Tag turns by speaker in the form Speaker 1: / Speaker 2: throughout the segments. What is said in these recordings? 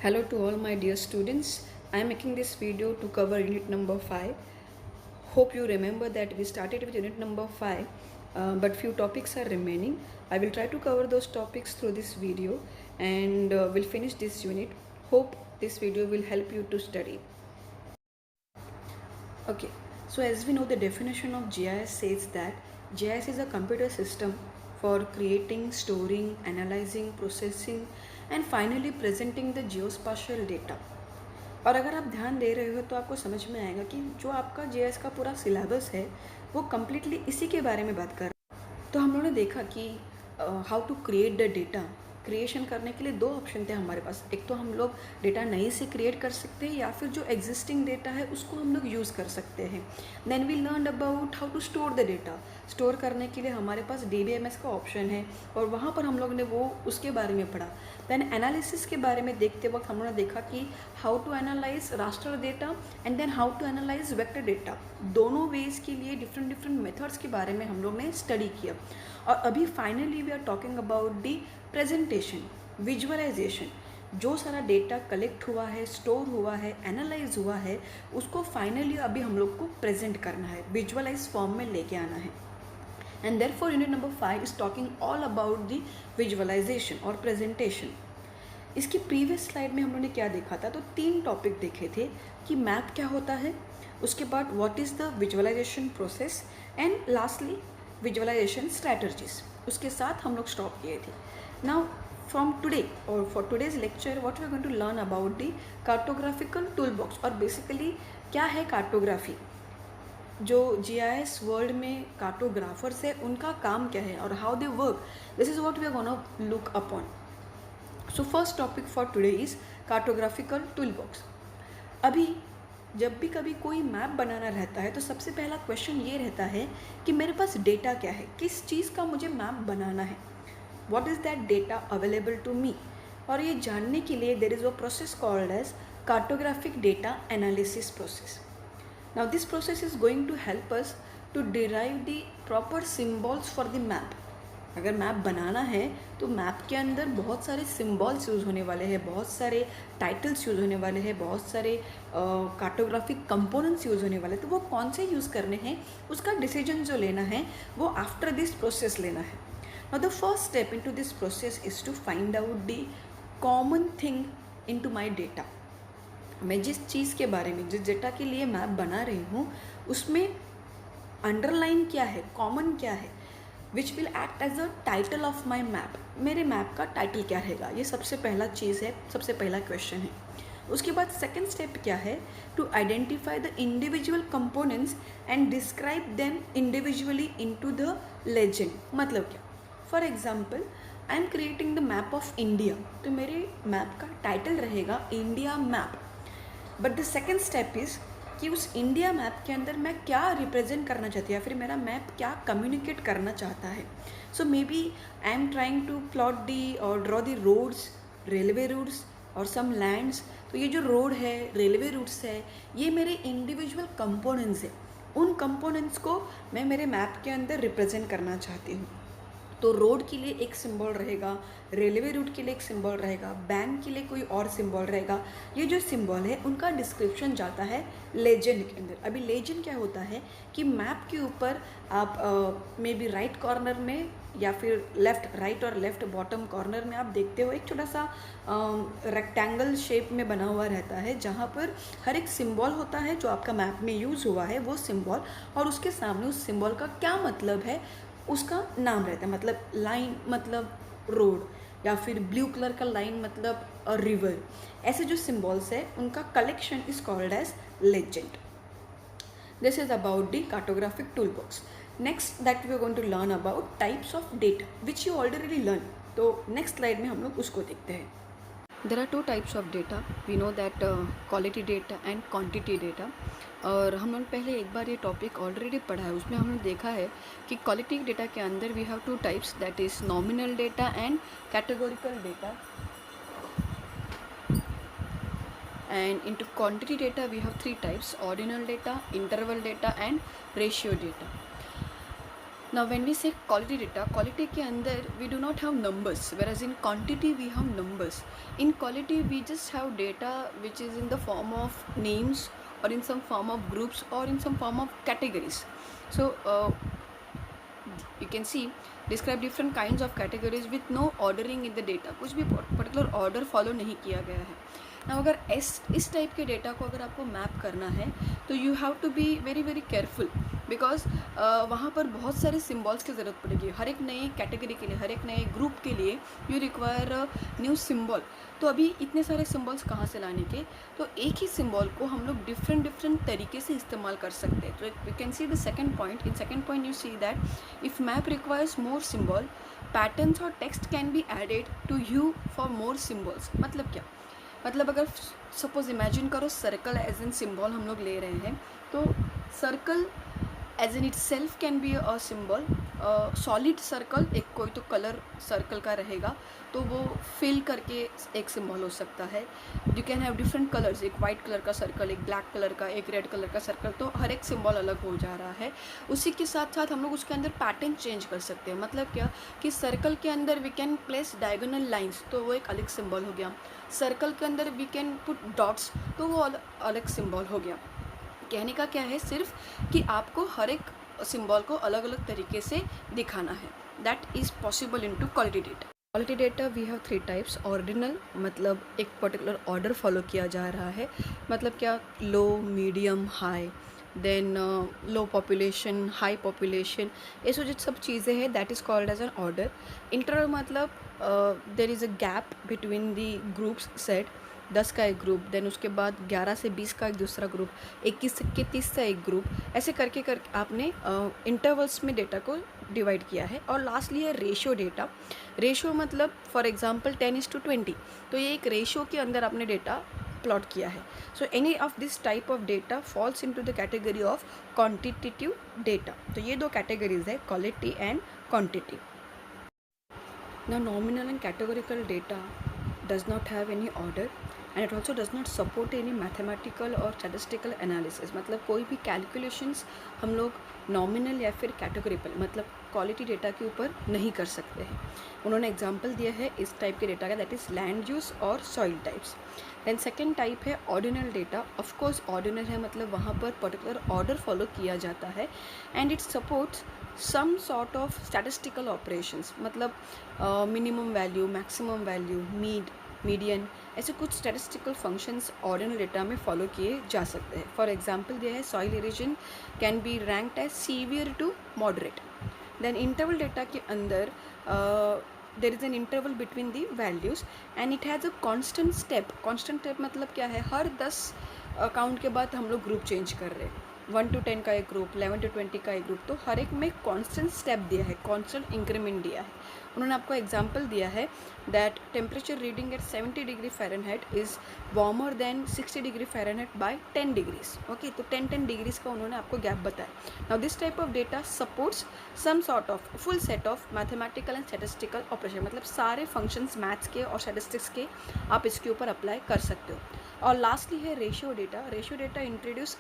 Speaker 1: Hello to all my dear students. I am making this video to cover unit number 5. Hope you remember that we started with unit number 5, but few topics are remaining. I will try to cover those topics through this video and we'll finish this unit. Hope this video will help you to study. Okay, so as we know, the definition of GIS says that GIS is a computer system for creating, storing, analyzing, processing and finally presenting the geospatial data. और अगर आप ध्यान दे रहे हो तो आपको समझ में आएगा कि जो आपका जीएस का पूरा सिलेबस है वो कम्प्लीटली इसी के बारे में बात कर रहा है। तो हम लोगों ने देखा कि how to create the data. Creation करने के लिए दो ऑप्शन थे हमारे पास। एक तो हम लोग डेटा नई से क्रिएट कर सकते हैं या फिर जो एग्जिस्टिंग डेटा है उसको हम लोग यूज़ कर सकते हैं। Then we learn about how to store the data. Store करने के लिए हमारे पास DBMS का ऑप्शन है और वहाँ पर हम लोग ने वो उसके बारे में पढ़ा। देन एनालिसिस के बारे में देखते वक्त हम लोगों ने देखा कि how to analyse raster data and then how to analyse vector data. दोनों वेज के लिए डिफरेंट डिफरेंट मेथड्स के बारे में हम लोग ने स्टडी किया। और अभी finally we are talking about the presentation, visualisation. जो सारा डेटा कलेक्ट हुआ है, स्टोर हुआ है, एनालाइज हुआ है, उसको फाइनली अभी हम लोग को प्रेजेंट करना है, विजुअलाइज फॉर्म में लेके आना है। And therefore unit number 5 is talking all about the visualisation और प्रेजेंटेशन। इसकी प्रीवियस स्लाइड में हम लोगों ने क्या देखा था, तो 3 टॉपिक देखे थे कि मैप क्या होता है, उसके बाद what is the visualisation process and lastly visualisation strategies. उसके साथ हम लोग स्टॉप किए थे। नाउ फ्रॉम टुडे और for today's lecture what we are going to learn about the cartographical tool box. और बेसिकली क्या है कार्टोग्राफी, जो GIS वर्ल्ड में कार्टोग्राफर्स है उनका काम क्या है और how they work, this is what we are gonna look upon. So first topic for today is cartographical tool box. अभी जब भी कभी कोई मैप बनाना रहता है तो सबसे पहला क्वेश्चन ये रहता है कि मेरे पास डेटा क्या है, किस चीज़ का मुझे मैप बनाना है, what is that data available to me. और ये जानने के लिए there is a process called as cartographic data analysis process. Now this process is going to help us to derive the proper symbols for the map. अगर map बनाना है तो map के अंदर बहुत सारे सिम्बॉल्स यूज़ होने वाले हैं, बहुत सारे टाइटल्स यूज़ होने वाले हैं, बहुत सारे कार्टोग्राफिक कंपोनेंट्स यूज़ होने वाले हैं। तो वो कौन से यूज़ करने हैं उसका डिसीजन जो लेना है वो आफ्टर दिस प्रोसेस लेना है। Now the first step into this process is to find out the common thing into my data. मैं जिस चीज़ के बारे में, जिस डेटा के लिए मैप बना रही हूँ उसमें अंडरलाइन क्या है, कॉमन क्या है, which will act as a title of my map. मेरे मैप का टाइटल क्या रहेगा, ये सबसे पहला चीज़ है, सबसे पहला क्वेश्चन है। उसके बाद सेकेंड स्टेप क्या है, to identify the individual components and describe them individually into the legend. मतलब क्या, for example I am creating the map of India, तो मेरे मैप का टाइटल रहेगा India map. But the second step is कि उस इंडिया मैप के अंदर मैं क्या रिप्रेजेंट करना चाहती हूँ या फिर मेरा मैप क्या कम्युनिकेट करना चाहता है। So maybe I am trying to plot the और draw the roads, railway routes और सम लैंड्स। तो ये जो रोड है, रेलवे रूट्स है, ये मेरे इंडिविजुअल कंपोनेंट्स है। उन कंपोनेंट्स को मैं मेरे मैप के अंदर रिप्रेजेंट करना चाहती हूँ। तो रोड के लिए एक सिंबल रहेगा, रेलवे रूट के लिए एक सिंबल रहेगा, बैंक के लिए कोई और सिंबल रहेगा। ये जो सिंबल है उनका डिस्क्रिप्शन जाता है लेजेंड के अंदर। अभी लेजेंड क्या होता है कि मैप के ऊपर आप मे बी राइट कॉर्नर में या फिर लेफ़्ट, राइट और लेफ़्ट बॉटम कॉर्नर में आप देखते हो एक छोटा सा रेक्टेंगल शेप में बना हुआ रहता है जहाँ पर हर एक सिंबल होता है जो आपका मैप में यूज़ हुआ है वो सिंबल, और उसके सामने उस सिंबल का क्या मतलब है उसका नाम रहता है। मतलब लाइन मतलब रोड, या फिर ब्लू कलर का लाइन मतलब रिवर। ऐसे जो सिंबल्स है उनका collection is called as legend. This is about the cartographic tool box. Next that we are going to learn about types of data which you already learn. तो next slide में हम लोग उसको देखते हैं। There are 2 types of data. We know that quality data and quantity data. और हम लोग पहले एक बार ये टॉपिक ऑलरेडी पढ़ा है, उसमें हमने देखा है कि क्वालिटी डेटा के अंदर we have 2 types, that is nominal data and categorical data. And into quantity data we have 3 types, ordinal data, interval data and ratio data. Now, when we say quality data, quality के अंदर we do not have numbers, whereas in quantity we have numbers. In quality we just have data which is in the form of names or in some form of groups or in some form of categories. So you can see describe different kinds of categories with no ordering in the data. कुछ भी particular order follow नहीं किया गया है. Now अगर इस type के data को अगर आपको मैप करना है तो you have to be very very careful, because वहाँ पर बहुत सारे सिम्बॉल्स की ज़रूरत पड़ेगी. हर एक नए कैटेगरी के लिए, हर एक नए ग्रुप के लिए यू रिक्वायर न्यू सिम्बॉल. तो अभी इतने सारे सिम्बॉल्स कहाँ से लाने के, तो एक ही सिम्बॉल को हम लोग डिफरेंट तरीके से इस्तेमाल कर सकते हैं. तो you can see the second point. In second point you see that if map requires more symbol, patterns और text can be added to you for more symbols. मतलब क्या, मतलब अगर सपोज इमेजिन करो सर्कल एज एन सिम्बॉल हम लोग ले रहे हैं, तो circle as an itself can be a symbol. Solid circle, एक कोई तो कलर सर्कल का रहेगा तो वो फिल करके एक सिम्बॉल हो सकता है. You can have different colours, एक वाइट कलर का सर्कल, एक ब्लैक कलर का, एक रेड कलर का सर्कल. तो हर एक सिम्बॉल अलग हो जा रहा है. उसी के साथ साथ हम लोग उसके अंदर पैटर्न चेंज कर सकते हैं. मतलब क्या कि सर्कल के अंदर we can place diagonal lines, तो वो एक अलग सिम्बॉल हो गया. सर्कल के अंदर वी कैन पुट डॉट्स, तो वो अलग सिम्बॉल हो गया. कहने का क्या है सिर्फ कि आपको हर एक सिम्बॉल को अलग अलग तरीके से दिखाना है. That is possible in two quality data. Quality data we have 3 types. Ordinal, मतलब एक पर्टिकुलर ऑर्डर फॉलो किया जा रहा है. मतलब क्या, low, medium, high. Then low population, high population, ये जो सब चीज़ें हैं that is called as an order. Interval मतलब there is a gap between the groups set. 10 का एक ग्रुप, देन उसके बाद 11 से 20 का एक दूसरा ग्रुप, 21 से 30 का एक ग्रुप, ऐसे करके आपने इंटरवल्स में डेटा को डिवाइड किया है. और लास्टली है रेशियो डेटा. रेशियो मतलब फॉर एग्जांपल 10:20, तो ये एक रेशियो के अंदर आपने डेटा प्लॉट किया है. So any of this type of data falls into the category of quantitative data. तो ये 2 कैटेगरीज है, quality and quantity. Now, nominal and categorical data does not have any order and it also does not support any mathematical or statistical analysis. मतलब कोई भी calculations हम लोग nominal या फिर categorical मतलब क्वालिटी डेटा के ऊपर नहीं कर सकते हैं. उन्होंने एग्जाम्पल दिया है इस टाइप के डेटा का, दैट इज़ लैंड यूज़ और soil types. Then second type है ऑर्डिनल डेटा. ऑफकोर्स ऑर्डिनल है मतलब वहाँ पर पर्टिकुलर ऑर्डर फॉलो किया जाता है and it supports some sort of statistical operations. मतलब minimum value, maximum value, median, ऐसे कुछ स्टैटिस्टिकल फंक्शंस ऑर्डिनल डेटा में फॉलो किए जा सकते हैं. फॉर एग्जांपल दिया है soil erosion can be ranked as severe to moderate. Then interval data के अंदर there is an interval between the values and it has a constant step. Constant step मतलब क्या है, हर 10 काउंट के बाद हम लोग ग्रुप चेंज कर रहे हैं. 1 to 10 का एक ग्रुप, 11 to 20 का एक ग्रुप, तो हर एक में कॉन्स्टेंट स्टेप दिया है, कॉन्स्टेंट इंक्रीमेंट दिया है. उन्होंने आपको एग्जांपल दिया है that temperature reading at 70 degree Fahrenheit is warmer than 60 degree Fahrenheit by 10 degrees. Okay, तो 10 डिग्रीज़ का उन्होंने आपको गैप बताया. Now this type of data supports some sort of full set of mathematical and statistical operation. मतलब सारे functions maths के और statistics के आप इसके ऊपर अप्लाई कर सकते हो. और लास्टली है ratio data. Ratio data introduce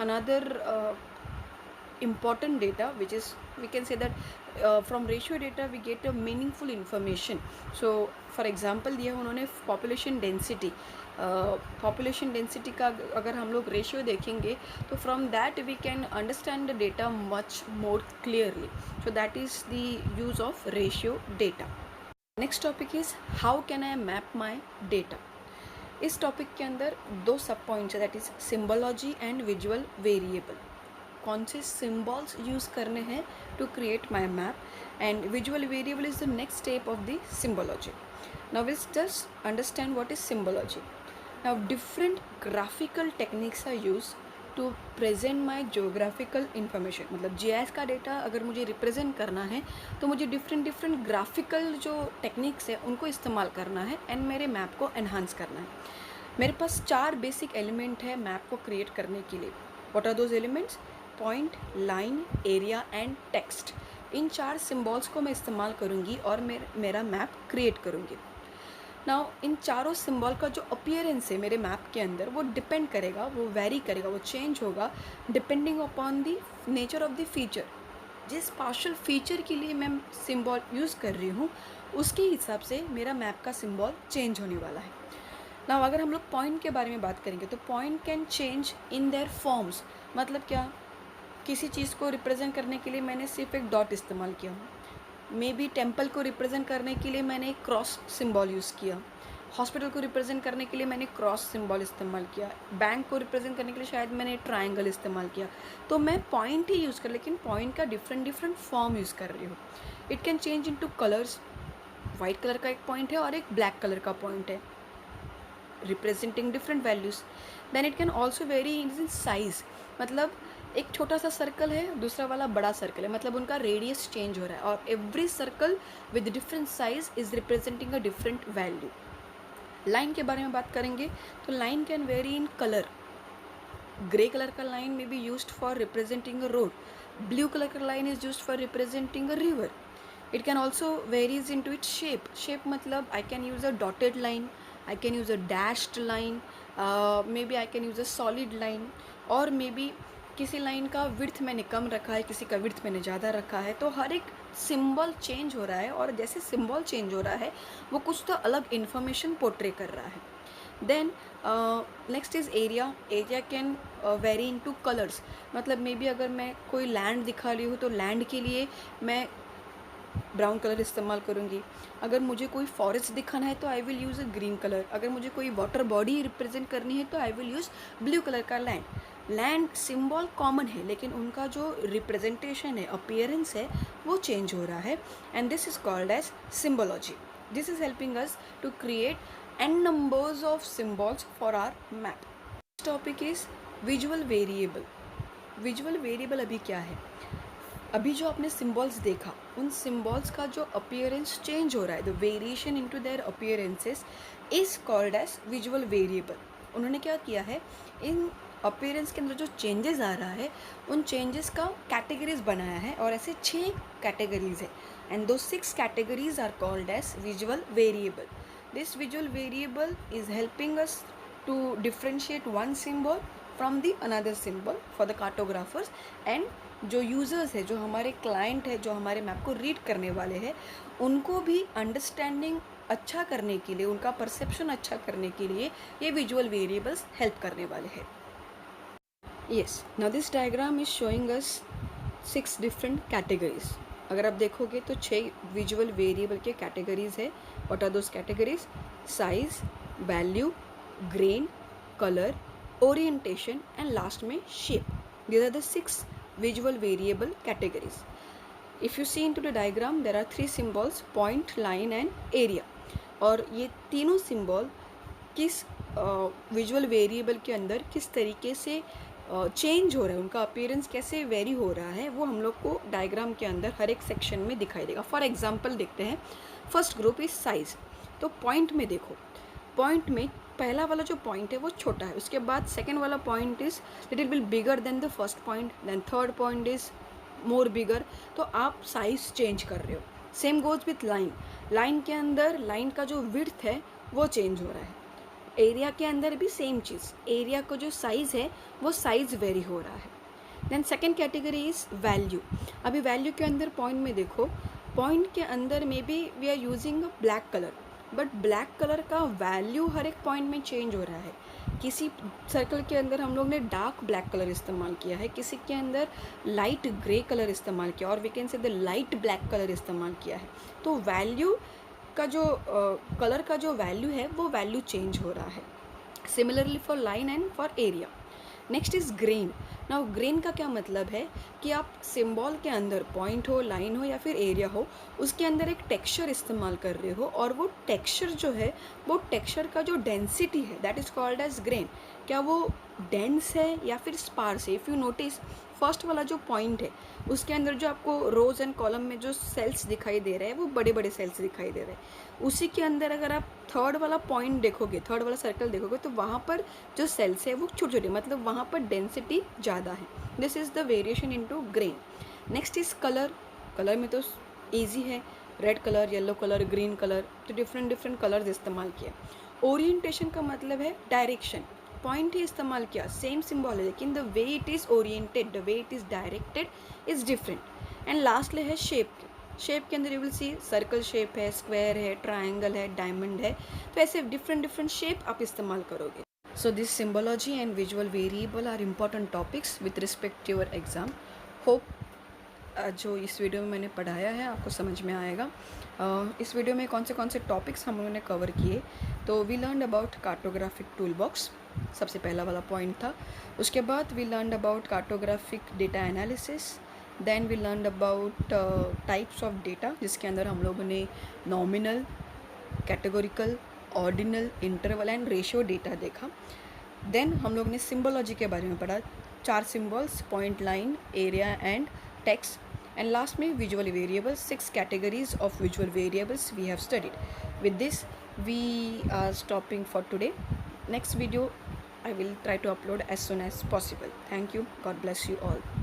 Speaker 1: another important data which is, we can say that from ratio data we get a meaningful information. So for example दिया उन्होंने population density. population density का अगर हम लोग रेशियो देखेंगे तो from that we can understand the data much more clearly. So that is the use of ratio data. Next topic is how can I map my data. इस topic के अंदर 2 sub points है, that is symbology and visual variable. कौन से symbols use करने हैं to create my map, and visual variable is the next step of the symbology. Now which just understand what is symbology. Now different graphical techniques are use to present my geographical information. मतलब GIS का data अगर मुझे represent करना है तो मुझे different graphical जो techniques है उनको इस्तेमाल करना है एंड मेरे मैप को एनहांस करना है. मेरे पास 4 बेसिक एलिमेंट है मैप को क्रिएट करने के लिए. What are those elements? Point, line, area and text. इन 4 सिम्बॉल्स को मैं इस्तेमाल करूँगी और मेरा मैप क्रिएट करूँगी. नाउ इन चारों सिम्बॉल का जो अपीयरेंस है मेरे मैप के अंदर वो डिपेंड करेगा, वो वेरी करेगा, वो चेंज होगा depending upon the nature of the feature. जिस पार्शियल फीचर के लिए मैं सिंबल यूज़ कर रही हूँ उसके हिसाब से मेरा मैप का सिंबल चेंज होने वाला है। ना अगर हम लोग पॉइंट के बारे में बात करेंगे तो point can change in their forms. मतलब क्या, किसी चीज़ को रिप्रेजेंट करने के लिए मैंने सिर्फ एक डॉट इस्तेमाल किया, मे बी टेम्पल को रिप्रेजेंट करने के लिए मैंने एक क्रॉस सिंबल यूज़ किया, हॉस्पिटल को रिप्रेजेंट करने के लिए मैंने क्रॉस सिंबल इस्तेमाल किया, बैंक को रिप्रेजेंट करने के लिए शायद मैंने ट्रायंगल इस्तेमाल किया। तो मैं पॉइंट ही यूज़ कर, लेकिन पॉइंट का डिफरेंट डिफरेंट फॉर्म यूज़ कर रही हूँ। It can change into colours. White colour का एक पॉइंट है और एक ब्लैक कलर का पॉइंट है, representing different values. Then it can also vary in size. मतलब एक छोटा सा सर्कल है, दूसरा वाला बड़ा सर्कल है, मतलब उनका रेडियस चेंज हो रहा है, और every circle with different size is representing a different value. Line के बारे में बात करेंगे तो line can vary in colour. Grey colour का लाइन में be used for representing a road, blue colour का line is used for representing a river. It can also varies in to it shape. Shape मतलब I can use a dotted line, I can use a dashed line, maybe I can use a solid line, और may be किसी line का width मैंने कम रखा है, किसी का width मैंने ज़्यादा रखा है। तो हर एक सिंबल चेंज हो रहा है, और जैसे सिंबल चेंज हो रहा है वो कुछ तो अलग इन्फॉर्मेशन पोर्ट्रे कर रहा है। Then next is area. Area can vary in two colours. मतलब मे बी अगर मैं कोई लैंड दिखा रही हूँ तो लैंड के लिए मैं ब्राउन कलर इस्तेमाल करूँगी। अगर मुझे कोई फॉरेस्ट दिखाना है तो I will use a green colour. अगर मुझे कोई वाटर बॉडी रिप्रेजेंट करनी है तो I will use blue colour का लैंड। लैंड सिंबल कॉमन है, लेकिन उनका जो रिप्रेजेंटेशन है, अपीयरेंस है, वो चेंज हो रहा है, and this is called as symbology. This is helping us to create n numbers of symbols for our map. Next topic is visual variable. Visual variable अभी क्या है? अभी जो आपने सिम्बॉल्स देखा, उन सिम्बॉल्स का जो अपीयरेंस चेंज हो रहा है, the variation into their appearances is called as visual variable. उन्होंने क्या किया है, इन अपीयरेंस के अंदर जो चेंजेस आ रहा है उन चेंजेस का कैटेगरीज बनाया है, और ऐसे 6 कैटेगरीज है, एंड दो 6 categories are called as visual variable. This visual variable is helping us to differentiate one symbol from the another symbol for the cartographers, and जो यूज़र्स है, जो हमारे क्लाइंट है, जो हमारे मैप को रीड करने वाले हैं, उनको भी अंडरस्टैंडिंग अच्छा करने के लिए, उनका परसेप्शन अच्छा करने के लिए ये विजुअल वेरिएबल्स हेल्प करने वाले हैं. Yes, now this diagram is showing us 6 different categories. अगर आप देखोगे तो 6 विजुअल वेरिएबल के कैटेगरीज है. What are those categories? Size, value, grain, color, orientation, and last में shape. These are the 6 visual variable categories. If you see into the diagram, there are 3 symbols: point, line and area. और ये तीनों symbol किस visual variable के अंदर किस तरीके से चेंज हो रहा है, उनका अपीयरेंस कैसे वेरी हो रहा है, वो हम लोग को डायग्राम के अंदर हर एक सेक्शन में दिखाई देगा. फॉर एग्जाम्पल देखते हैं. First group is size. तो पॉइंट में देखो, पॉइंट में पहला वाला जो पॉइंट है वो छोटा है, उसके बाद सेकेंड वाला point is little bit bigger than the first point, then third point is more bigger. तो आप साइज चेंज कर रहे हो. Same goes with line. Line के अंदर लाइन का जो विड्थ है वो चेंज हो रहा है. एरिया के अंदर भी सेम चीज़, एरिया का जो साइज़ है वो साइज़ वेरी हो रहा है. Then second category is value. अभी वैल्यू के अंदर पॉइंट में देखो, पॉइंट के अंदर maybe we are using black colour, but black colour का वैल्यू हर एक पॉइंट में चेंज हो रहा है. किसी सर्कल के अंदर हम लोग ने डार्क ब्लैक कलर इस्तेमाल किया है, किसी के अंदर लाइट ग्रे कलर इस्तेमाल किया, और we can say the light black colour इस्तेमाल किया है. तो वैल्यू का जो कलर का जो वैल्यू है वो वैल्यू चेंज हो रहा है. Similarly for line and for area. Next is grain. Now grain का क्या मतलब है कि आप सिंबल के अंदर पॉइंट हो, लाइन हो या फिर एरिया हो, उसके अंदर एक टेक्सचर इस्तेमाल कर रहे हो, और वो टेक्सचर जो है वो टेक्सचर का जो डेंसिटी है that is called as grain. क्या वो डेंस है या फिर स्पार्स है? इफ़ यू नोटिस, फर्स्ट वाला जो पॉइंट है उसके अंदर जो आपको रोज एंड कॉलम में जो सेल्स दिखाई दे रहे हैं वो बड़े बड़े सेल्स दिखाई दे रहे हैं. उसी के अंदर अगर आप थर्ड वाला पॉइंट देखोगे, थर्ड वाला सर्कल देखोगे, तो वहाँ पर जो सेल्स है वो छोटे छोटे, मतलब वहाँ पर डेंसिटी ज़्यादा है. This is the variation into grain. Next is colour. Colour में तो ईजी है, red colour, yellow colour, green colour, तो डिफरेंट डिफरेंट कलर्स इस्तेमाल किए. ओरिएंटेशन का मतलब है डायरेक्शन. पॉइंट ही इस्तेमाल किया, सेम सिंबल है, लेकिन the way it is oriented, the way it is directed is different. And lastly है शेप। शेप के अंदर you will see circle shape है, स्क्वायर है, ट्राइंगल है, डायमंड है, तो ऐसे डिफरेंट डिफरेंट शेप आप इस्तेमाल करोगे। So this symbology and visual variable are important topics with respect to your exam. Hope जो इस वीडियो में मैंने पढ़ाया है आपको समझ में आएगा। इस वीडियो में कौन से टॉपिक्स हम लोगों ने कवर किए, तो we learn about cartographic tool box, सबसे पहला वाला पॉइंट था। उसके बाद we learn about cartographic data analysis, then we learn about types of data, जिसके अंदर हम लोगों ने nominal, categorical, ordinal, interval and ratio data देखा। देन हम लोग ने सिम्बोलॉजी के बारे में पढ़ा, 4 symbols, point, line, area and text, and last में visual variables, 6 categories of visual variables we have studied. With this we are stopping for today. Next video I will try to upload as soon as possible. Thank you. God bless you all.